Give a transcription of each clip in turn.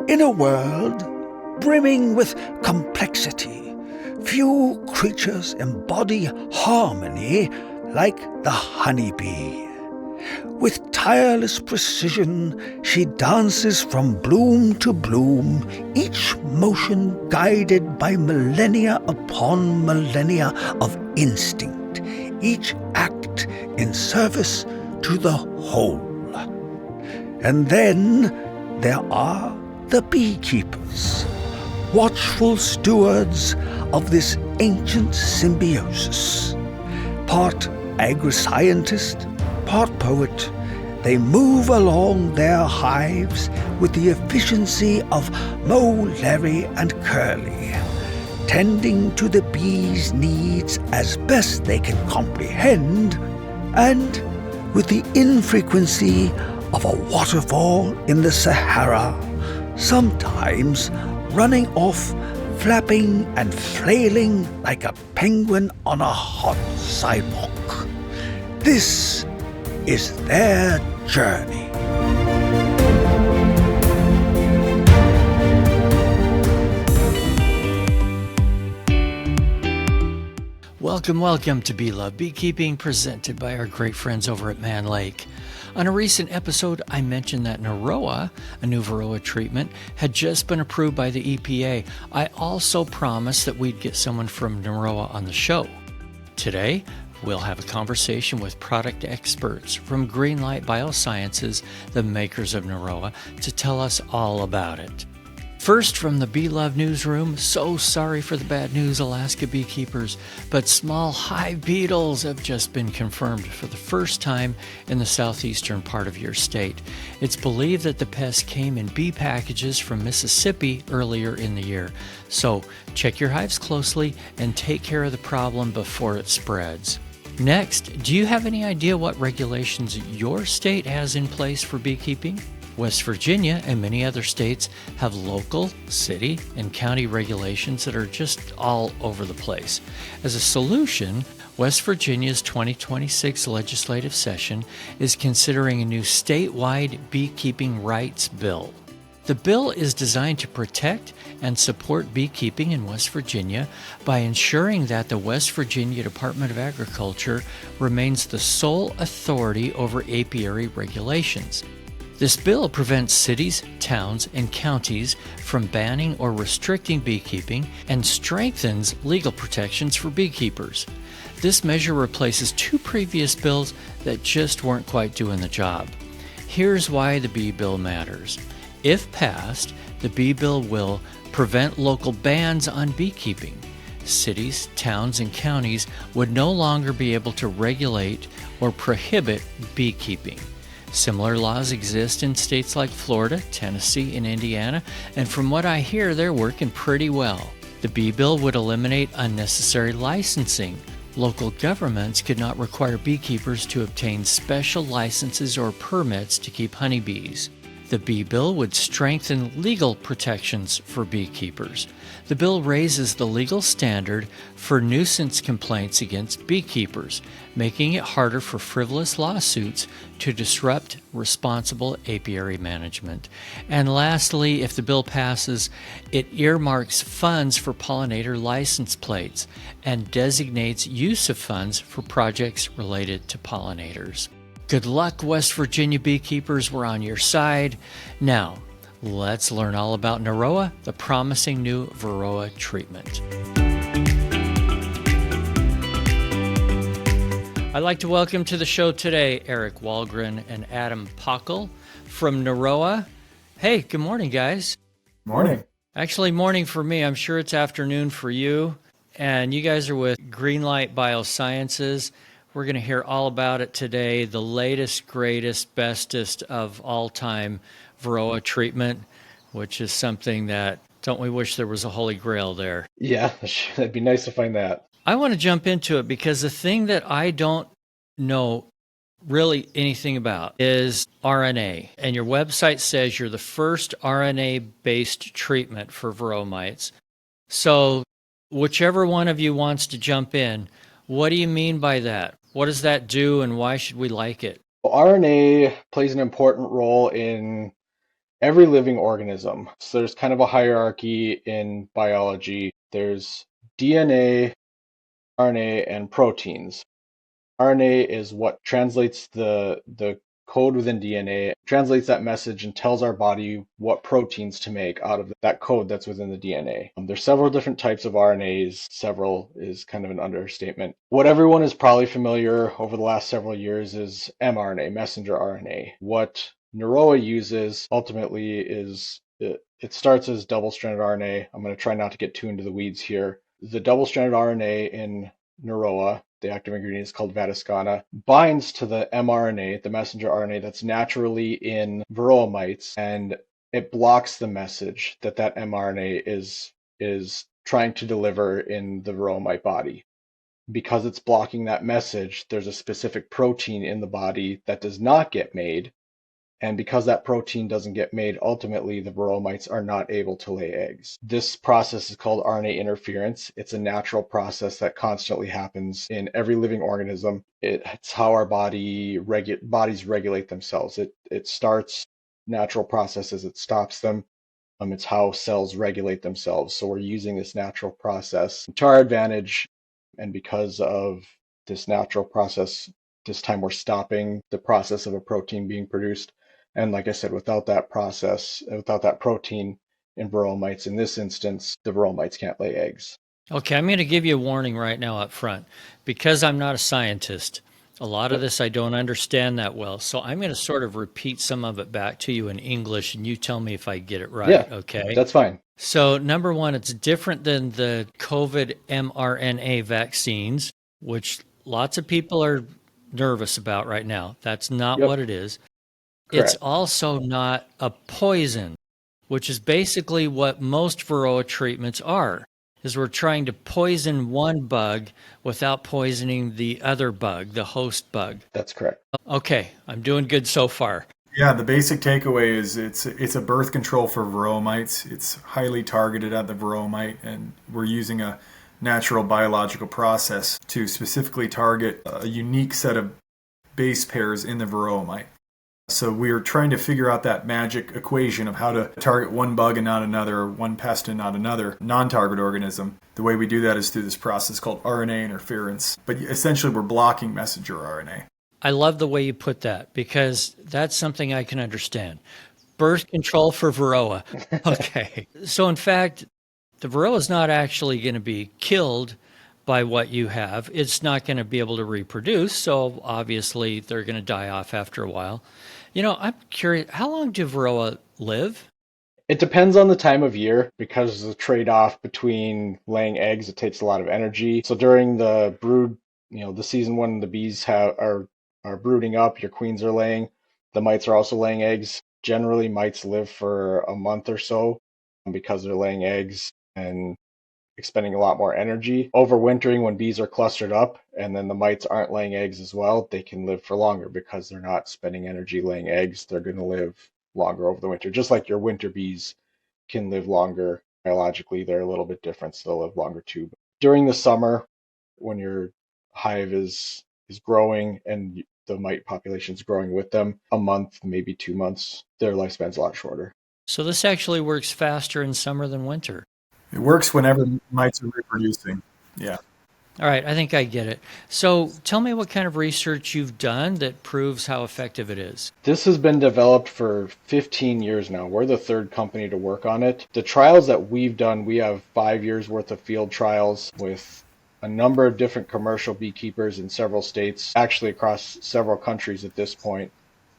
In a world brimming with complexity, few creatures embody harmony like the honeybee. With tireless precision, she dances from bloom to bloom, each motion guided by millennia upon millennia of instinct, each act in service to the whole. And then there are the beekeepers, watchful stewards of this ancient symbiosis. Part agri-scientist, part poet, they move along their hives with the efficiency of Mo, Larry, and Curly, tending to the bees' needs as best they can comprehend, and with the infrequency of a waterfall in the Sahara, sometimes running off, flapping and flailing like a penguin on a hot sidewalk. This is their journey. Welcome to Bee Love Beekeeping, presented by our great friends over at Man Lake. On a recent episode, I mentioned that Norroa, a new Varroa treatment, had just been approved by the EPA. I also promised that we'd get someone from Norroa on the show. Today, we'll have a conversation with product experts from GreenLight Biosciences, the makers of Narroa, to tell us all about it. First, from the Bee Love newsroom, so sorry for the bad news, Alaska beekeepers, but small hive beetles have just been confirmed for the first time in the southeastern part of your state. It's believed that the pest came in bee packages from Mississippi earlier in the year. So check your hives closely and take care of the problem before it spreads. Next, do you have any idea what regulations your state has in place for beekeeping? West Virginia and many other states have local, city, and county regulations that are just all over the place. As a solution, West Virginia's 2026 legislative session is considering a new statewide Beekeeping Rights Bill. The bill is designed to protect and support beekeeping in West Virginia by ensuring that the West Virginia Department of Agriculture remains the sole authority over apiary regulations. This bill prevents cities, towns, and counties from banning or restricting beekeeping and strengthens legal protections for beekeepers. This measure replaces two previous bills that just weren't quite doing the job. Here's why the bee bill matters. If passed, the bee bill will prevent local bans on beekeeping. Cities, towns, and counties would no longer be able to regulate or prohibit beekeeping. Similar laws exist in states like Florida, Tennessee, and Indiana, and from what I hear, they're working pretty well. The bee bill would eliminate unnecessary licensing. Local governments could not require beekeepers to obtain special licenses or permits to keep honeybees. The bee bill would strengthen legal protections for beekeepers. The bill raises the legal standard for nuisance complaints against beekeepers, making it harder for frivolous lawsuits to disrupt responsible apiary management. And lastly, if the bill passes, it earmarks funds for pollinator license plates and designates use of funds for projects related to pollinators. Good luck, West Virginia beekeepers. We're on your side. Now, let's learn all about Narroa, the promising new Varroa treatment. I'd like to welcome to the show today Eric Walgren and Adam Pachl from Narroa. Hey, good morning, guys. Morning. Actually, morning for me. I'm sure it's afternoon for you. And you guys are with GreenLight Biosciences. We're going to hear all about it today, the latest, greatest, bestest of all time Varroa treatment, which is something that, don't we wish there was a holy grail there? Yeah, it'd be nice to find that. I want to jump into it because the thing that I don't know really anything about is RNA. And your website says you're the first RNA-based treatment for Varroa mites. So whichever one of you wants to jump in, what do you mean by that? What does that do and why should we like it? RNA plays an important role in every living organism. So there's kind of a hierarchy in biology. There's DNA, RNA, and proteins. RNA is what translates the code within DNA, translates that message and tells our body what proteins to make out of that code that's within the DNA. There's several different types of RNAs. Several is kind of an understatement. What everyone is probably familiar over the last several years is mRNA, messenger RNA. What Nuroa uses ultimately is it starts as double-stranded RNA. I'm going to try not to get too into the weeds here. The double-stranded RNA in Narroa, the active ingredient is called Vatiscana, binds to the mRNA, the messenger RNA that's naturally in Varroa mites, and it blocks the message that mRNA is trying to deliver in the Varroa mite body. Because it's blocking that message, there's a specific protein in the body that does not get made. And because that protein doesn't get made, ultimately the Varroa mites are not able to lay eggs. This process is called RNA interference. It's a natural process that constantly happens in every living organism. It's how our bodies regulate themselves. It starts natural processes, it stops them. It's how cells regulate themselves. So we're using this natural process to our advantage. And because of this natural process, this time we're stopping the process of a protein being produced. And like I said, without that process, without that protein in Varroa mites, in this instance, the Varroa mites can't lay eggs. Okay, I'm going to give you a warning right now up front. Because I'm not a scientist, a lot of this I don't understand that well. So I'm going to sort of repeat some of it back to you in English, and you tell me if I get it right, Yeah, okay? that's fine. So number one, it's different than the COVID mRNA vaccines, which lots of people are nervous about right now. That's not Yep, what it is. It's correct. also not a poison, which is basically what most Varroa treatments are, is we're trying to poison one bug without poisoning the other bug, the host bug. That's correct. Okay, I'm doing good so far. Yeah, the basic takeaway is it's a birth control for Varroa mites. It's highly targeted at the Varroa mite, and we're using a natural biological process to specifically target a unique set of base pairs in the Varroa mite. So we're trying to figure out that magic equation of how to target one bug and not another, or one pest and not another non-target organism. The way we do that is through this process called RNA interference. But essentially, we're blocking messenger RNA. I love the way you put that because that's something I can understand. Birth control for Varroa. Okay. So, in fact, the Varroa is not actually going to be killed by what you have. It's not going to be able to reproduce. So, obviously, they're going to die off after a while. I'm curious, how long do Varroa live? It depends on the time of year because the trade-off between laying eggs, it takes a lot of energy. So during the brood, the season when the bees are brooding up, your queens are laying, the mites are also laying eggs. Generally, mites live for a month or so because they're laying eggs and expending a lot more energy. Overwintering, when bees are clustered up and then the mites aren't laying eggs as well, they can live for longer because they're not spending energy laying eggs. They're going to live longer over the winter, just like your winter bees can live longer. Biologically, they're a little bit different, so they'll live longer too. But during the summer, when your hive is growing and the mite population is growing with them, a month, maybe 2 months, their lifespan's a lot shorter. So, this actually works faster in summer than winter. It works whenever mites are reproducing. Yeah. All right, I think I get it. So tell me what kind of research you've done that proves how effective it is. This has been developed for 15 years now. We're the third company to work on it. The trials that we've done, we have 5 years worth of field trials with a number of different commercial beekeepers in several states, actually across several countries at this point.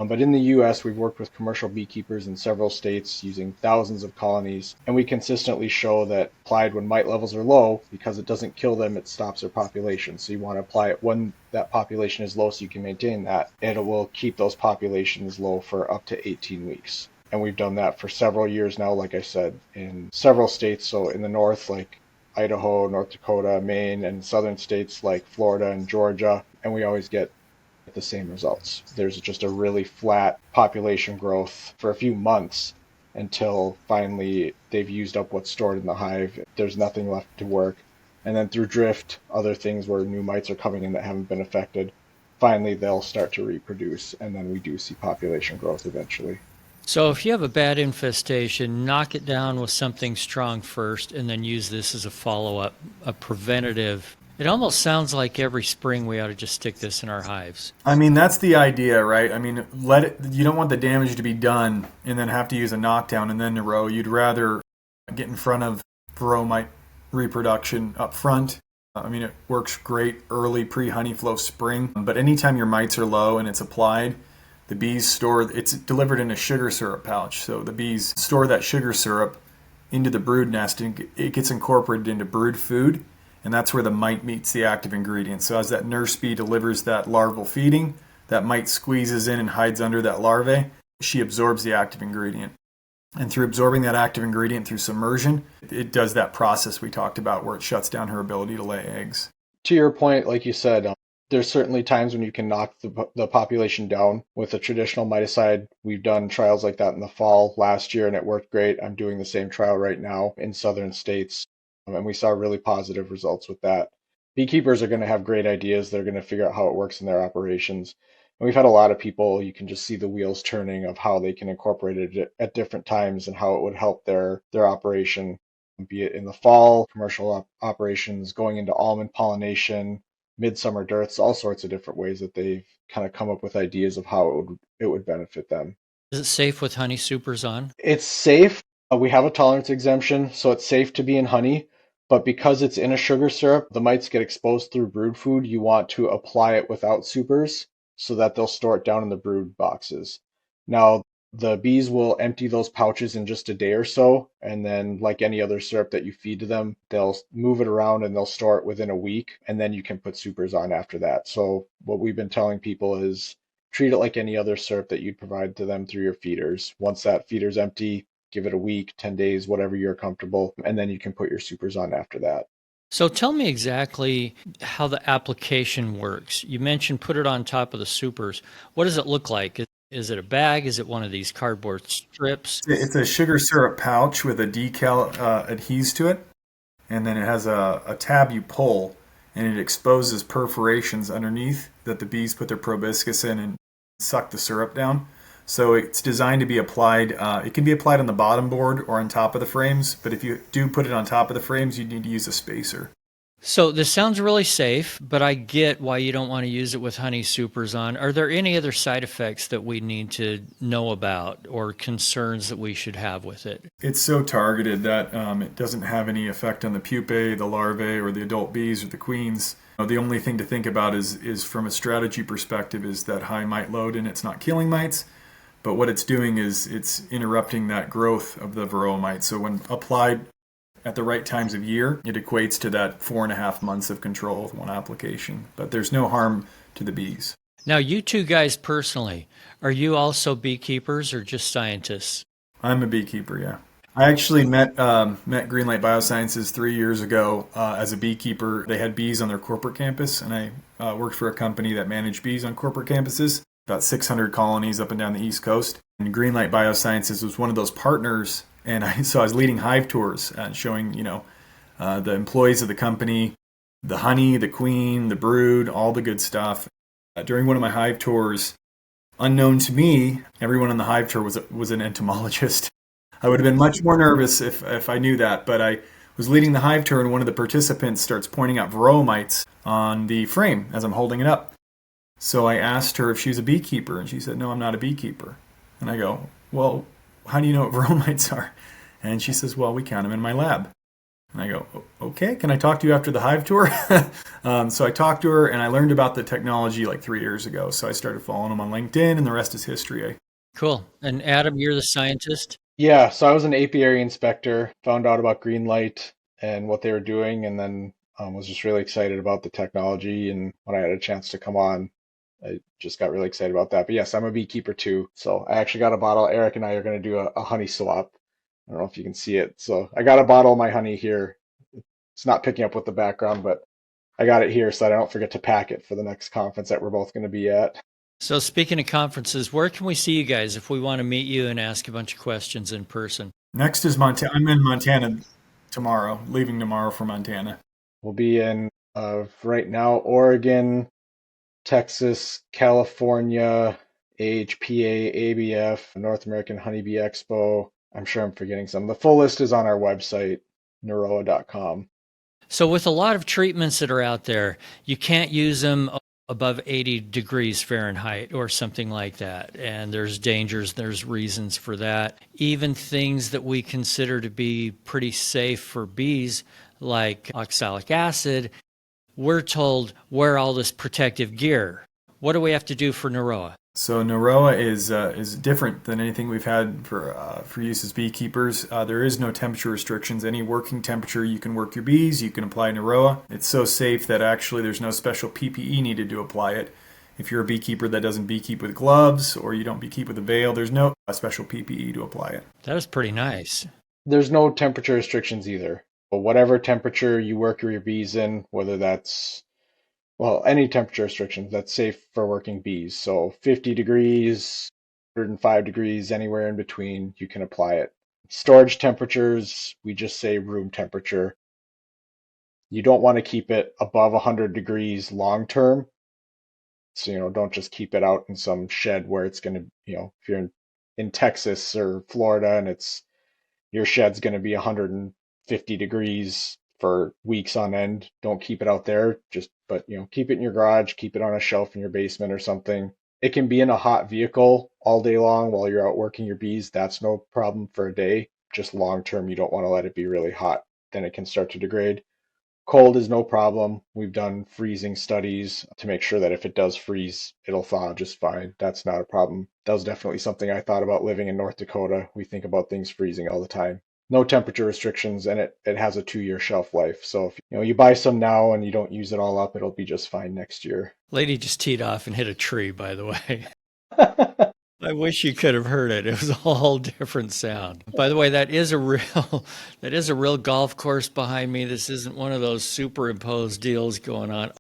But in the US, we've worked with commercial beekeepers in several states using thousands of colonies, and we consistently show that applied when mite levels are low, because it doesn't kill them, it stops their population. So you want to apply it when that population is low so you can maintain that, and it will keep those populations low for up to 18 weeks. And we've done that for several years now, like I said, in several states. So in the north, like Idaho, North Dakota, Maine, and southern states like Florida and Georgia, and we always get the same results. There's just a really flat population growth for a few months until finally they've used up what's stored in the hive. There's nothing left to work. And then through drift, other things where new mites are coming in that haven't been affected, finally they'll start to reproduce, and then we do see population growth eventually. So if you have a bad infestation, knock it down with something strong first and then use this as a follow-up, a preventative. It almost sounds like every spring we ought to just stick this in our hives. I mean, that's the idea, right? I mean, you don't want the damage to be done and then have to use a knockdown and then Narroa. You'd rather get in front of Varroa mite reproduction up front. I mean, it works great early pre-honey flow spring, but anytime your mites are low and it's applied, the bees it's delivered in a sugar syrup pouch. So the bees store that sugar syrup into the brood nest and it gets incorporated into brood food. And that's where the mite meets the active ingredient. So as that nurse bee delivers that larval feeding, that mite squeezes in and hides under that larvae. She absorbs the active ingredient. And through absorbing that active ingredient through submersion, it does that process we talked about where it shuts down her ability to lay eggs. To your point, like you said, there's certainly times when you can knock the population down with a traditional miticide. We've done trials like that in the fall last year, and it worked great. I'm doing the same trial right now in southern states, and we saw really positive results with that. Beekeepers are going to have great ideas. They're going to figure out how it works in their operations. And we've had a lot of people, you can just see the wheels turning of how they can incorporate it at different times and how it would help their operation, be it in the fall, commercial operations, going into almond pollination, midsummer dearths, all sorts of different ways that they've kind of come up with ideas of how it would benefit them. Is it safe with honey supers on? It's safe. We have a tolerance exemption, so it's safe to be in honey. But because it's in a sugar syrup, the mites get exposed through brood food. You want to apply it without supers so that they'll store it down in the brood boxes. Now, the bees will empty those pouches in just a day or so, and then like any other syrup that you feed to them, they'll move it around and they'll store it within a week, and then you can put supers on after that. So what we've been telling people is treat it like any other syrup that you'd provide to them through your feeders. Once that feeder's empty, give it a week, 10 days, whatever you're comfortable, and then you can put your supers on after that. So tell me exactly how the application works. You mentioned put it on top of the supers. What does it look like? Is it a bag? Is it one of these cardboard strips? It's a sugar syrup pouch with a decal adheses to it, and then it has a tab you pull, and it exposes perforations underneath that the bees put their proboscis in and suck the syrup down. So it's designed to be applied. It can be applied on the bottom board or on top of the frames, but if you do put it on top of the frames, you need to use a spacer. So this sounds really safe, but I get why you don't want to use it with honey supers on. Are there any other side effects that we need to know about or concerns that we should have with it? It's so targeted that it doesn't have any effect on the pupae, the larvae, or the adult bees or the queens. The only thing to think about is from a strategy perspective is that high mite load, and it's not killing mites, but what it's doing is it's interrupting that growth of the Varroa mite. So when applied at the right times of year, it equates to that 4.5 months of control with one application. But there's no harm to the bees. Now, you two guys personally, are you also beekeepers or just scientists? I'm a beekeeper, yeah. I actually met GreenLight Biosciences 3 years ago as a beekeeper. They had bees on their corporate campus, and I worked for a company that managed bees on corporate campuses, about 600 colonies up and down the East Coast. And GreenLight Biosciences was one of those partners. And I was leading hive tours and showing, the employees of the company, the honey, the queen, the brood, all the good stuff. During one of my hive tours, unknown to me, everyone on the hive tour was an entomologist. I would have been much more nervous if I knew that, but I was leading the hive tour and one of the participants starts pointing out Varroa mites on the frame as I'm holding it up. So I asked her if she's a beekeeper, and she said, "No, I'm not a beekeeper." And I go, "Well, how do you know what Varroa mites are?" And she says, "Well, we count them in my lab." And I go, "Okay, can I talk to you after the hive tour?" So I talked to her, and I learned about the technology like 3 years ago. So I started following them on LinkedIn, and the rest is history. Cool. And Adam, you're the scientist? Yeah, so I was an apiary inspector, found out about GreenLight and what they were doing, and then was just really excited about the technology. And when I had a chance to come on, I just got really excited about that. But yes, I'm a beekeeper too. So I actually got a bottle. Eric and I are going to do a honey swap. I don't know if you can see it. So I got a bottle of my honey here. It's not picking up with the background, but I got it here so that I don't forget to pack it for the next conference that we're both going to be at. So speaking of conferences, where can we see you guys if we want to meet you and ask a bunch of questions in person? Next is Montana. I'm in Montana tomorrow, leaving tomorrow for Montana. We'll be in, right now, Oregon, Texas, California, AHPA, ABF, North American Honeybee Expo. I'm sure I'm forgetting some. The full list is on our website, Norroa.com. So with a lot of treatments that are out there, you can't use them above 80 degrees Fahrenheit or something like that. And there's dangers, there's reasons for that. Even things that we consider to be pretty safe for bees, like oxalic acid, we're told wear all this protective gear. What do we have to do for Narroa? So Narroa is different than anything we've had for use as beekeepers. There is no temperature restrictions. Any working temperature you can work your bees, you can apply Narroa. It's so safe that actually there's no special PPE needed to apply it. If you're a beekeeper that doesn't beekeep with gloves or you don't beekeep with a veil, there's no special PPE to apply it. That is pretty nice. There's no temperature restrictions either. But whatever temperature you work your bees in, whether that's any temperature restrictions that's safe for working bees. So 50 degrees, 105 degrees, anywhere in between, you can apply it. Storage temperatures, we just say room temperature. You don't want to keep it above 100 degrees long term. So, don't just keep it out in some shed where it's going to, if you're in Texas or Florida and your shed's going to be 150 degrees for weeks on end. Don't keep it out there. But keep it in your garage, keep it on a shelf in your basement or something. It can be in a hot vehicle all day long while you're out working your bees. That's no problem for a day. Just long term, you don't want to let it be really hot. Then it can start to degrade. Cold is no problem. We've done freezing studies to make sure that if it does freeze, it'll thaw just fine. That's not a problem. That was definitely something I thought about living in North Dakota. We think about things freezing all the time. No temperature restrictions, and it has a 2-year shelf life. So if you buy some now and you don't use it all up, it'll be just fine next year. Lady just teed off and hit a tree, by the way. I wish you could have heard it. It was a whole different sound. By the way, that is a real golf course behind me. This isn't one of those superimposed deals going on.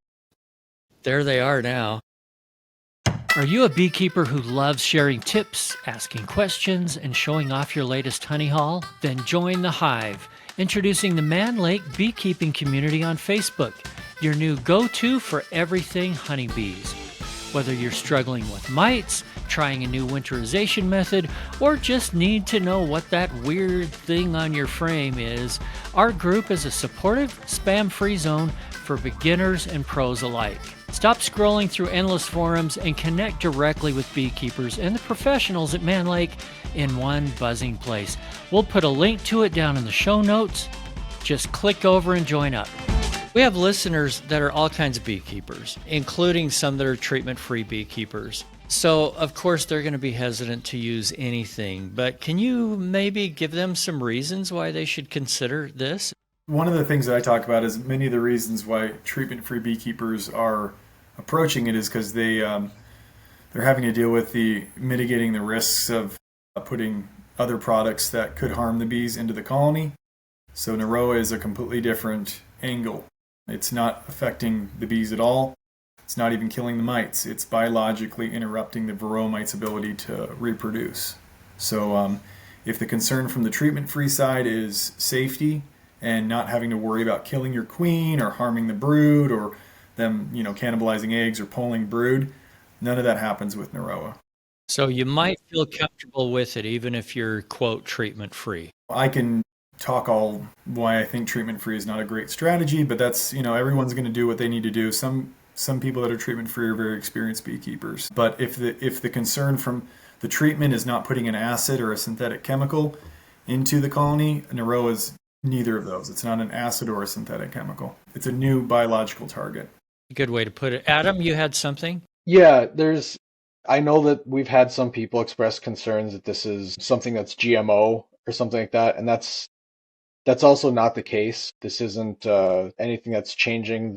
There they are now. Are you a beekeeper who loves sharing tips, asking questions, and showing off your latest honey haul? Then join the Hive, introducing the Man Lake Beekeeping Community on Facebook, your new go-to for everything honeybees. Whether you're struggling with mites, trying a new winterization method, or just need to know what that weird thing on your frame is, our group is a supportive, spam-free zone for beginners and pros alike. Stop scrolling through endless forums and connect directly with beekeepers and the professionals at Man Lake in one buzzing place. We'll put a link to it down in the show notes. Just click over and join up. We have listeners that are all kinds of beekeepers, including some that are treatment-free beekeepers. So, of course, they're going to be hesitant to use anything, but can you maybe give them some reasons why they should consider this? One of the things that I talk about is many of the reasons why treatment-free beekeepers are approaching it is because they're having to deal with mitigating the risks of putting other products that could harm the bees into the colony. So Narroa is a completely different angle. It's not affecting the bees at all. It's not even killing the mites. It's biologically interrupting the Varroa mite's ability to reproduce. So if the concern from the treatment-free side is safety and not having to worry about killing your queen or harming the brood or them, cannibalizing eggs or pulling brood, none of that happens with Narroa. So you might feel comfortable with it even if you're, quote, treatment-free. I can talk all why I think treatment-free is not a great strategy, but that's, everyone's going to do what they need to do. Some people that are treatment-free are very experienced beekeepers. But if the concern from the treatment is not putting an acid or a synthetic chemical into the colony, Narroa is neither of those. It's not an acid or a synthetic chemical. It's a new biological target. Good way to put it. Adam, you had something? Yeah, I know that we've had some people express concerns that this is something that's GMO or something like that, and that's also not the case. This isn't anything that's changing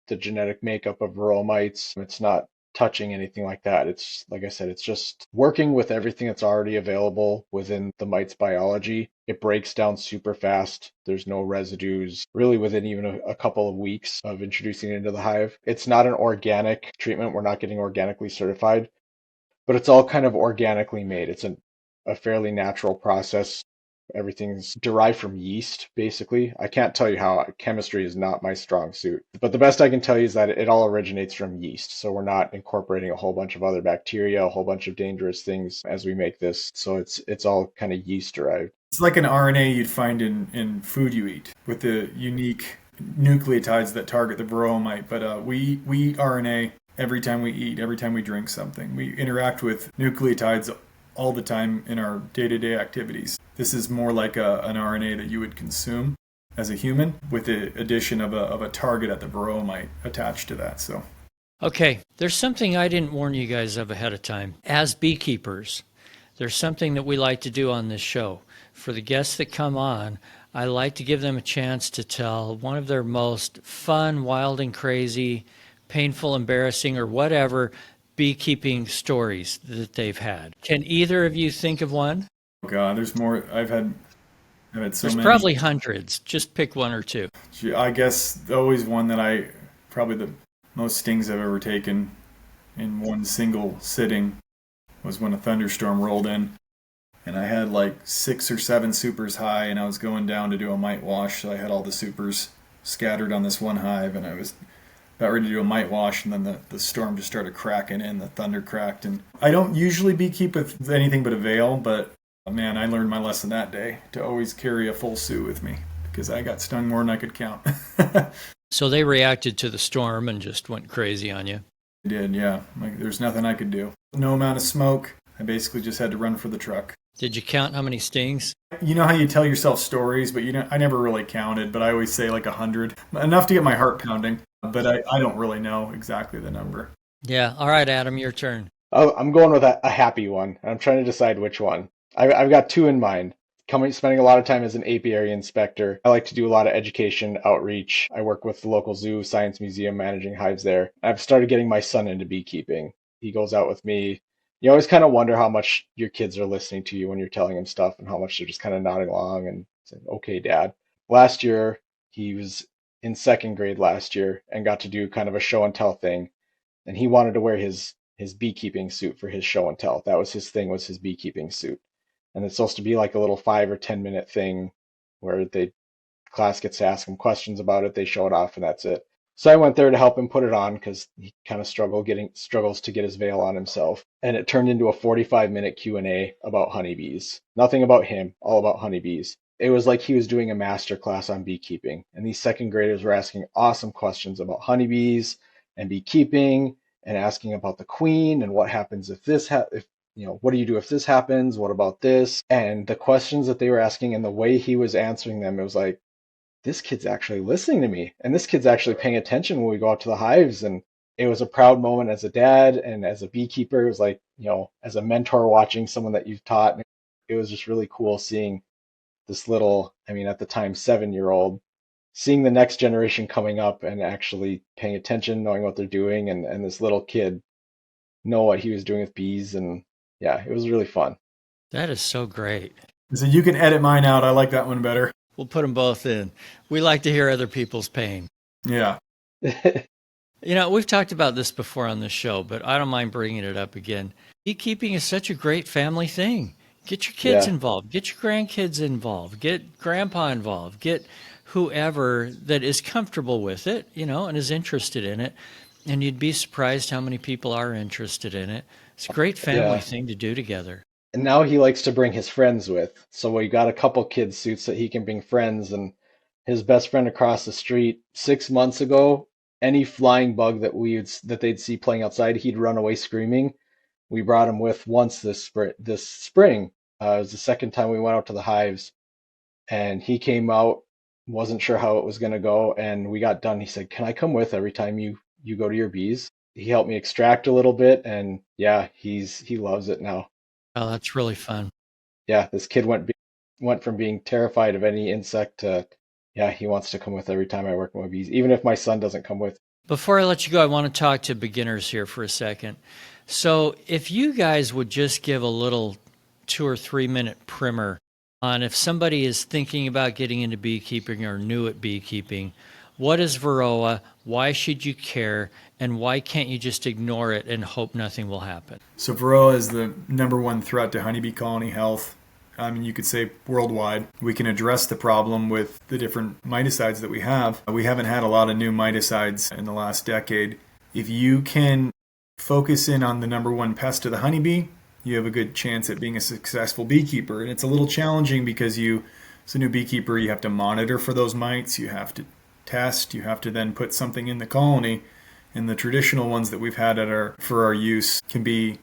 the genetic makeup of Varroa mites. It's not touching anything like that. It's, like I said, it's just working with everything that's already available within the mite's biology. It breaks down super fast. There's no residues really within even a couple of weeks of introducing it into the hive. It's not an organic treatment. We're not getting organically certified, but it's all kind of organically made. It's a fairly natural process. Everything's derived from yeast, basically. I can't tell you how. Chemistry is not my strong suit. But the best I can tell you is that it all originates from yeast. So we're not incorporating a whole bunch of other bacteria, a whole bunch of dangerous things as we make this. So it's all kind of yeast derived. It's like an RNA you'd find in food you eat with the unique nucleotides that target the Varroa mite. But we eat RNA every time we eat, every time we drink something. We interact with nucleotides all the time in our day-to-day activities. This is more like an RNA that you would consume as a human with the addition of a target at the Varroa mite attached to that. So, okay, there's something I didn't warn you guys of ahead of time. As beekeepers, there's something that we like to do on this show. For the guests that come on, I like to give them a chance to tell one of their most fun, wild and crazy, painful, embarrassing, or whatever beekeeping stories that they've had. Can either of you think of one? oh God, there's more. I've had so There's many. probably hundreds. Just pick one or two. I guess always one that probably the most stings I've ever taken in one single sitting was when a thunderstorm rolled in. And I had like 6 or 7 supers high, and I was going down to do a mite wash. So I had all the supers scattered on this one hive, and I was about ready to do a mite wash, and then the storm just started cracking in, the thunder cracked. And I don't usually beekeep with anything but a veil, but man, I learned my lesson that day to always carry a full suit with me because I got stung more than I could count. So they reacted to the storm and just went crazy on you. I did, yeah. Like, there's nothing I could do. No amount of smoke. I basically just had to run for the truck. Did you count how many stings? You know how you tell yourself stories, but I never really counted, but I always say like 100. Enough to get my heart pounding, but I don't really know exactly the number. Yeah. All right, Adam, your turn. Oh, I'm going with a happy one. I'm trying to decide which one. I've got 2 in mind. Spending a lot of time as an apiary inspector. I like to do a lot of education, outreach. I work with the local zoo, science museum, managing hives there. I've started getting my son into beekeeping. He goes out with me. You always kind of wonder how much your kids are listening to you when you're telling them stuff and how much they're just kind of nodding along and saying, okay, Dad. Last year, he was in 2nd grade last year and got to do kind of a show and tell thing. And he wanted to wear his beekeeping suit for his show and tell. That was his thing, was his beekeeping suit. And it's supposed to be like a little 5 or 10 minute thing where class gets to ask him questions about it. They show it off and that's it. So I went there to help him put it on because he kind of struggles to get his veil on himself. And it turned into a 45-minute Q&A about honeybees. Nothing about him, all about honeybees. It was like he was doing a master class on beekeeping. And these 2nd graders were asking awesome questions about honeybees and beekeeping and asking about the queen and what happens if what do you do if this happens? What about this? And the questions that they were asking and the way he was answering them, it was like, this kid's actually listening to me. And this kid's actually paying attention when we go out to the hives. And it was a proud moment as a dad and as a beekeeper. It was like, as a mentor watching someone that you've taught. It was just really cool seeing this little, at the time, 7-year-old, seeing the next generation coming up and actually paying attention, knowing what they're doing. And this little kid know what he was doing with bees. And yeah, it was really fun. That is so great. So you can edit mine out. I like that one better. We'll put them both in. We like to hear other people's pain. Yeah. We've talked about this before on the show, but I don't mind bringing it up again. Beekeeping is such a great family thing. Get your kids involved. Get your grandkids involved. Get grandpa involved. Get whoever that is comfortable with it, and is interested in it. And you'd be surprised how many people are interested in it. It's a great family thing to do together. And now he likes to bring his friends with. So we got a couple kids' suits that he can bring friends. And his best friend across the street 6 months ago, any flying bug that they'd see playing outside, he'd run away screaming. We brought him with once this spring. It was the 2nd time we went out to the hives. And he came out, wasn't sure how it was going to go. And we got done. He said, can I come with every time you go to your bees? He helped me extract a little bit. And yeah, he loves it now. Oh, that's really fun. Yeah, this kid went from being terrified of any insect to, he wants to come with every time I work with bees, even if my son doesn't come with. Before I let you go, I want to talk to beginners here for a second. So if you guys would just give a little 2 or 3 minute primer on if somebody is thinking about getting into beekeeping or new at beekeeping, what is Varroa? Why should you care? And why can't you just ignore it and hope nothing will happen? So Varroa is the #1 threat to honeybee colony health. I mean, you could say worldwide, we can address the problem with the different miticides that we have. We haven't had a lot of new miticides in the last decade. If you can focus in on the number one pest of the honeybee, you have a good chance at being a successful beekeeper. And it's a little challenging because as a new beekeeper, you have to monitor for those mites, you have to test, you have to then put something in the colony. And the traditional ones that we've had for our use can be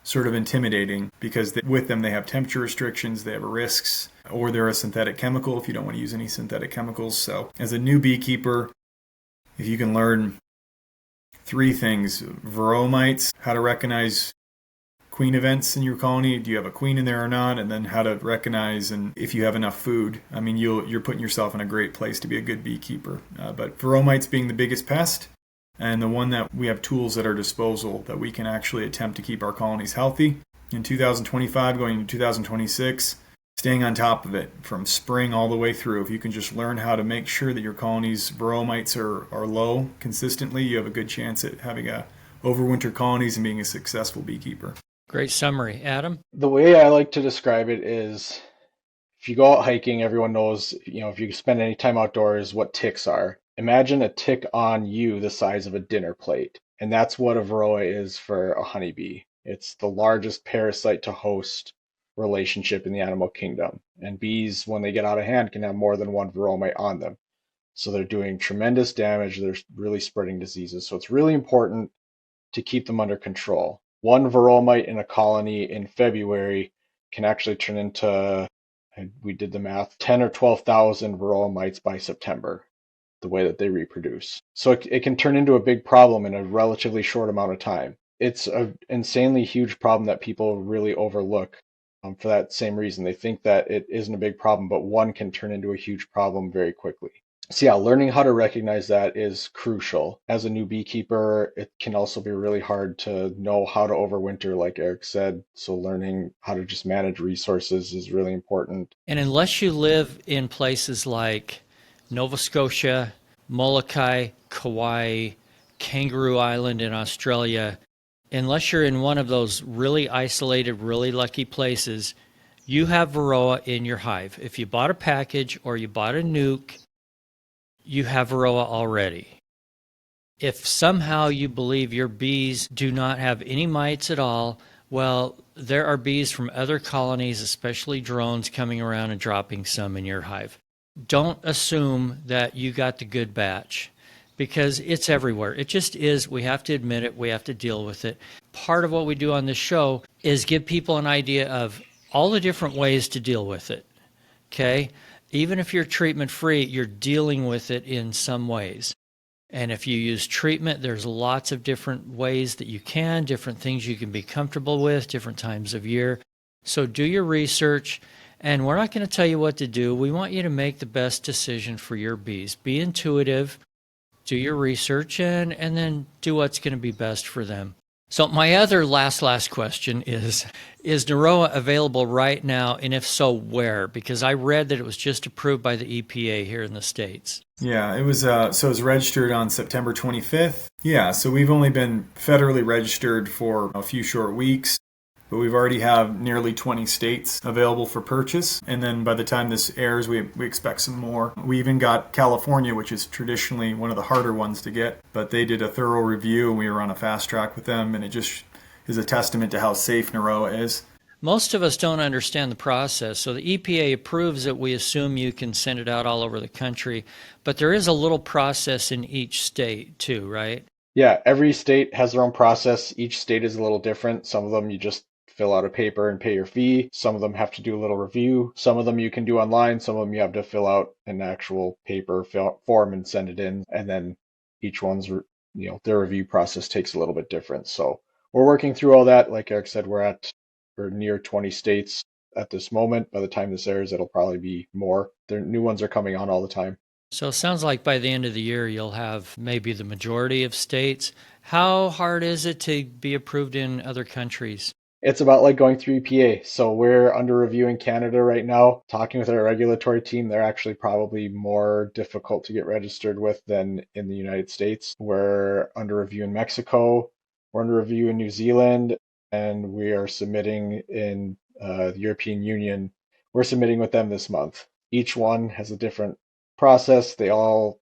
sort of intimidating because with them they have temperature restrictions, they have risks, or they're a synthetic chemical if you don't want to use any synthetic chemicals. So as a new beekeeper, if you can learn 3 things: Varroa mites, how to recognize queen events in your colony, do you have a queen in there or not, and then how to recognize and if you have enough food. I mean, you're putting yourself in a great place to be a good beekeeper. But Varroa mites being the biggest pest, and the one that we have tools at our disposal that we can actually attempt to keep our colonies healthy. In 2025, going into 2026, staying on top of it from spring all the way through. If you can just learn how to make sure that your colonies' Varroa mites are low consistently, you have a good chance at having overwinter colonies and being a successful beekeeper. Great summary. Adam? The way I like to describe it is, if you go out hiking, everyone knows, if you spend any time outdoors, what ticks are. Imagine a tick on you the size of a dinner plate. And that's what a Varroa is for a honeybee. It's the largest parasite to host relationship in the animal kingdom. And bees, when they get out of hand, can have more than one Varroa mite on them. So they're doing tremendous damage. They're really spreading diseases. So it's really important to keep them under control. One Varroa mite in a colony in February can actually turn into, we did the math, 10 or 12,000 Varroa mites by September, the way that they reproduce. So it can turn into a big problem in a relatively short amount of time. It's an insanely huge problem that people really overlook for that same reason. They think that it isn't a big problem, but one can turn into a huge problem very quickly. So yeah, learning how to recognize that is crucial. As a new beekeeper, it can also be really hard to know how to overwinter, like Eric said. So learning how to just manage resources is really important. And unless you live in places like Nova Scotia, Molokai, Kauai, Kangaroo Island in Australia, unless you're in one of those really isolated, really lucky places, you have Varroa in your hive. If you bought a package or you bought a nuke, you have Varroa already. If somehow you believe your bees do not have any mites at all, well, there are bees from other colonies, especially drones, coming around and dropping some in your hive. Don't assume that you got the good batch because it's everywhere. It just is. We have to admit it. We have to deal with it. Part of what we do on this show is give people an idea of all the different ways to deal with it. Okay? Even if you're treatment free, you're dealing with it in some ways. And if you use treatment, there's lots of different ways that you can, different things you can be comfortable with, different times of year. So do your research, and we're not going to tell you what to do. We want you to make the best decision for your bees. Be intuitive, do your research, and then do what's going to be best for them. So my other last question is Narroa available right now, and if so, where? Because I read that it was just approved by the EPA here in the States. Yeah, it was so it was registered on September 25th. Yeah, so we've only been federally registered for a few short weeks, but we've already have nearly 20 states available for purchase. And then by the time this airs, we expect some more. We even got California, which is traditionally one of the harder ones to get, but they did a thorough review and we were on a fast track with them, and it just is a testament to how safe Narroa is. Most of us don't understand the process. So the EPA approves it. We assume you can send it out all over the country, but there is a little process in each state too, right? Yeah, every state has their own process. Each state is a little different. Some of them you just fill out a paper and pay your fee. Some of them have to do a little review. Some of them you can do online. Some of them you have to fill out an actual paper form and send it in. And then each one's, their review process takes a little bit different. So we're working through all that. Like Eric said, we're near 20 states at this moment. By the time this airs, it'll probably be more. The new ones are coming on all the time. So it sounds like by the end of the year, you'll have maybe the majority of states. How hard is it to be approved in other countries? It's about like going through EPA. So we're under review in Canada right now. Talking with our regulatory team, they're actually probably more difficult to get registered with than in the United States. We're under review in Mexico. We're under review in New Zealand. And we are submitting in the European Union we're submitting with them this month. Each one has a different process. They all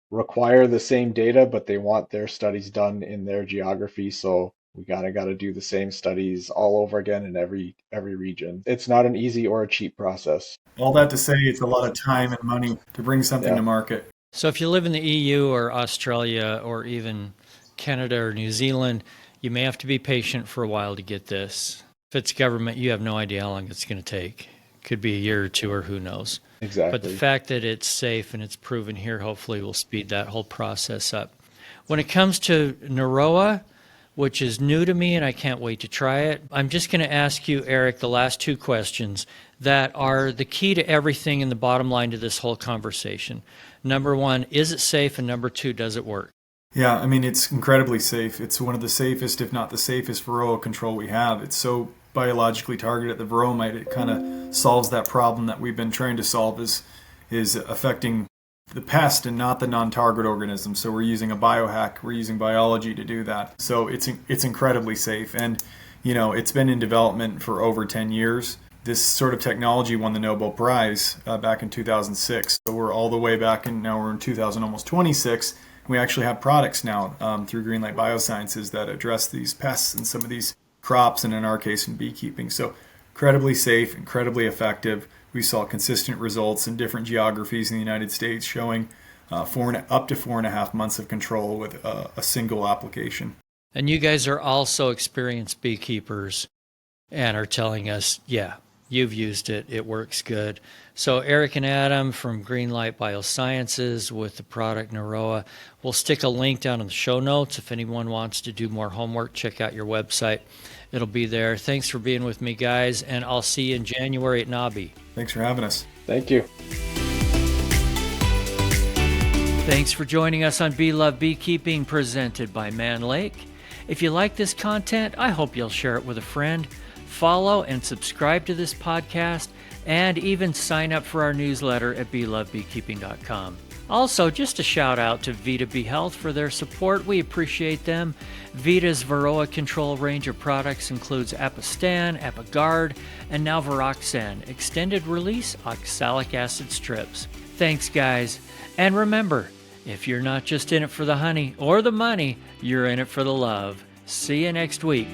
require the same data, but they want their studies done in their geography. So we gotta do the same studies all over again in every region. It's not an easy or a cheap process. All that to say, it's a lot of time and money to bring something to market. So if you live in the EU or Australia or even Canada or New Zealand, you may have to be patient for a while to get this. If it's government, you have no idea how long it's going to take. Could be a year or two, or who knows. Exactly. But the fact that it's safe and it's proven here hopefully will speed that whole process up. When it comes to Narroa, which is new to me and I can't wait to try it, I'm just going to ask you, Eric, the last two questions that are the key to everything and the bottom line to this whole conversation. Number one, is it safe? And number two, does it work? Yeah, I mean, it's incredibly safe. It's one of the safest, if not the safest, Varroa control we have. It's so biologically targeted at the Varroa mite, it kind of solves that problem that we've been trying to solve is affecting the pest and not the non-target organism. So we're using a biohack, we're using biology to do that. So it's incredibly safe. And, you know, it's been in development for over 10 years. This sort of technology won the Nobel Prize back in 2006. So we're all the way back in, now we're in 2000, almost 26. We actually have products now through GreenLight Biosciences that address these pests and some of these crops, and in our case in beekeeping. So incredibly safe, incredibly effective. We saw consistent results in different geographies in the United States showing up to 4.5 months of control with a single application. And you guys are also experienced beekeepers and are telling us, yeah, you've used it, it works good. So Eric and Adam from GreenLight Biosciences with the product Nuroa, we'll stick a link down in the show notes. If anyone wants to do more homework, check out your website. It'll be there. Thanks for being with me, guys, and I'll see you in January at Nobby. Thanks for having us. Thank you. Thanks for joining us on Bee Love Beekeeping, presented by Man Lake. If you like this content, I hope you'll share it with a friend. Follow and subscribe to this podcast, and even sign up for our newsletter at beelovebeekeeping.com. Also, just a shout out to Vita Bee Health for their support. We appreciate them. Vita's Varroa control range of products includes Apistan, Apiguard, and now Varoxan, extended release oxalic acid strips. Thanks, guys. And remember, if you're not just in it for the honey or the money, you're in it for the love. See you next week.